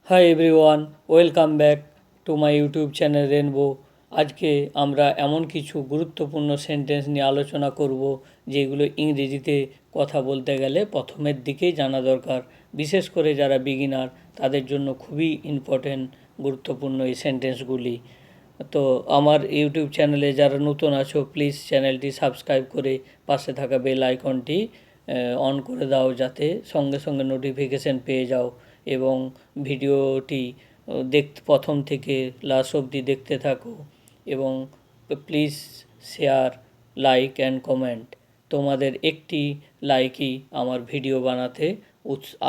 Hi everyone, welcome back to my YouTube channel rainbow. আজকে আমরা এমন কিছু গুরুত্বপূর্ণ সেন্টেন্স নিয়ে আলোচনা করব যেগুলো ইংরেজিতে কথা বলতে গেলে প্রথমের দিকেই জানা দরকার। বিশেষ করে যারা বিগিনার তাদের জন্য খুবই ইম্পর্টেন্ট, গুরুত্বপূর্ণ এই সেন্টেন্সগুলি। তো আমার ইউটিউব চ্যানেলে যারা নতুন আছো, প্লিজ চ্যানেলটি সাবস্ক্রাইব করে পাশে থাকা বেল আইকনটি অন করে দাও, যাতে সঙ্গে সঙ্গে নোটিফিকেশান পেয়ে যাও এবং ভিডিওটি প্রথম থেকে লাস্ট অবধি দেখতে থাকো। এবং please share, like and comment. তোমাদের একটি লাইকই আমার ভিডিও বানাতে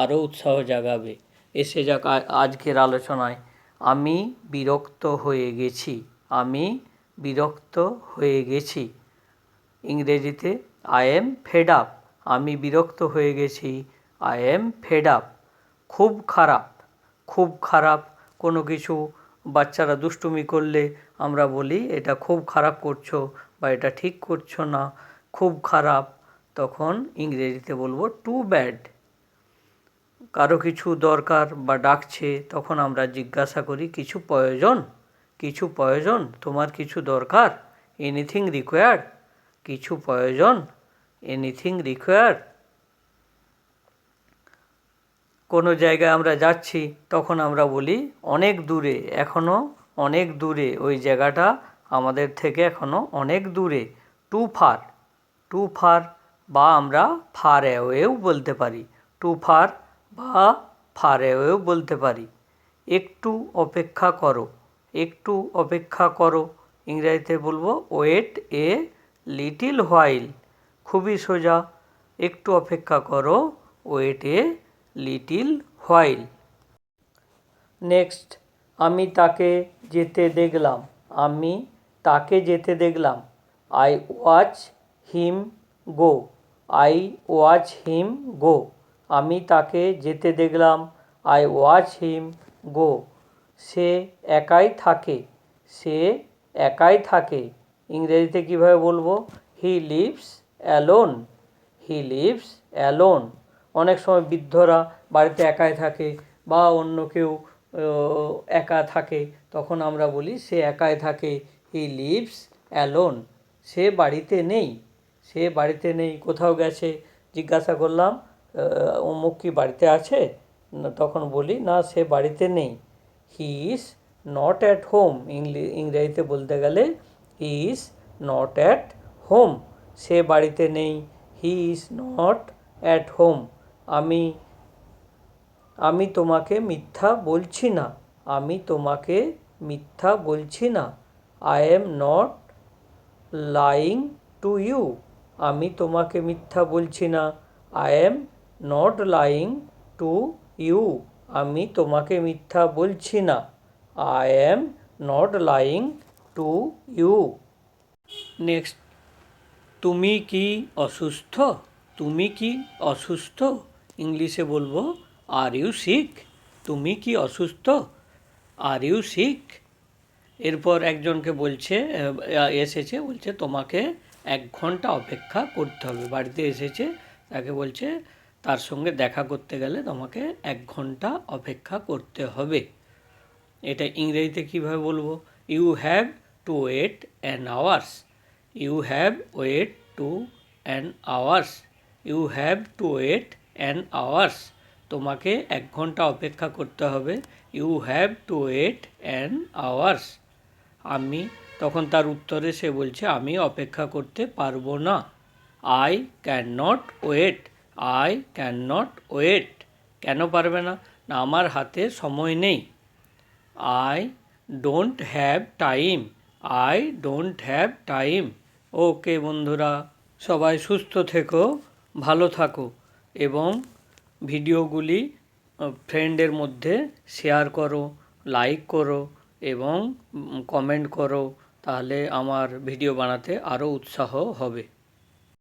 আরও উৎসাহ জাগাবে। এসে যাক আজকের আলোচনায়। আমি বিরক্ত হয়ে গেছি। আমি বিরক্ত হয়ে গেছি। ইংরেজিতে আই এম ফেড আপ। আমি বিরক্ত হয়ে গেছি, আই এম ফেড আপ। খুব খারাপ। খুব খারাপ কোনো কিছু বাচ্চারা দুষ্টুমি করলে আমরা বলি এটা খুব খারাপ করছো বা এটা ঠিক করছো না, খুব খারাপ। তখন ইংরেজিতে বলবো টু ব্যাড। কারো কিছু দরকার বা ডাকছে, তখন আমরা জিজ্ঞাসা করি কিছু প্রয়োজন, কিছু প্রয়োজন, তোমার কিছু দরকার, এনিথিং রিকোয়ার্ড, কিছু প্রয়োজন, এনিথিং রিকোয়ার্ড। কোনো জায়গায় আমরা যাচ্ছি, তখন আমরা বলি অনেক দূরে, এখনও অনেক দূরে, ওই জায়গাটা আমাদের থেকে এখনও অনেক দূরে, টু ফার। টু ফার বা আমরা ফার অ্যাওয়েও বলতে পারি, টু ফার বা ফার অ্যাওয়েও বলতে পারি। একটু অপেক্ষা করো। একটু অপেক্ষা করো ইংরেজিতে বলবো ওয়েট এ লিটিল হোয়াইল। খুবই সোজা, একটু অপেক্ষা করো, wait a little while. Next, আমি তাকে যেতে দেখলাম। আমি তাকে যেতে দেখলাম, I watch him go. I watch him go. আমি তাকে যেতে দেখলাম, আই ওয়াচ হিম গো। সে একাই থাকে। সে একাই থাকে ইংরেজিতে কীভাবে বলবো? He lives alone. He lives alone. অনেক সময় বৃদ্ধরা বাড়িতে একাই থাকে বা অন্য কেউ একা থাকে, তখন আমরা বলি সে একাই থাকে, হি লিভস অ্যালোন। সে বাড়িতে নেই। সে বাড়িতে নেই, কোথাও গেছে, জিজ্ঞাসা করলাম অমুক কি বাড়িতে আছে? তখন বলি না, সে বাড়িতে নেই। He is not at home. ইংরেজিতে বলতে গেলে he is not at home. সে বাড়িতে নেই, he is not at home. আমি তোমাকে মিথ্যা বলছি না। আমি তোমাকে মিথ্যা বলছি না। I am not lying to you. আমি তোমাকে মিথ্যা বলছি না। I am not lying to you. আমি তোমাকে মিথ্যা বলছি না। I am not lying to you. Next, তুমি কি অসুস্থ? তুমি কি অসুস্থ? ইংলিশে বলবো আর ইউ সিক। তুমি কি অসুস্থ? Are you sick. এরপর একজনকে বলছে, এসেছে, বলছে তোমাকে 1 ঘন্টা অপেক্ষা করতে হবে। বাড়িতে এসেছে, তাকে বলছে তার সঙ্গে দেখা করতে গেলে তোমাকে 1 ঘন্টা অপেক্ষা করতে হবে। এটা ইংরেজিতে কীভাবে বলবো? You have to wait an hours. You have wait to an hours. You have to wait an hours. তোমাকে 1 ঘন্টা অপেক্ষা করতে হবে। You have to wait an hours. তখন তার উত্তরে সে বলছে আমি অপেক্ষা করতে পারবো না। I can not wait. I can not wait. কেন পারবে না? না, আমার হাতে সময় নেই। I don't have time. I don't have time. Okay বন্ধুরা, সবাই সুস্থ থেকো, ভালো থাকো এবং ভিডিওগুলি ফ্রেন্ডের মধ্যে শেয়ার করো, লাইক করো এবং কমেন্ট করো, তাহলে আমার ভিডিও বানাতে আরও উৎসাহ হবে।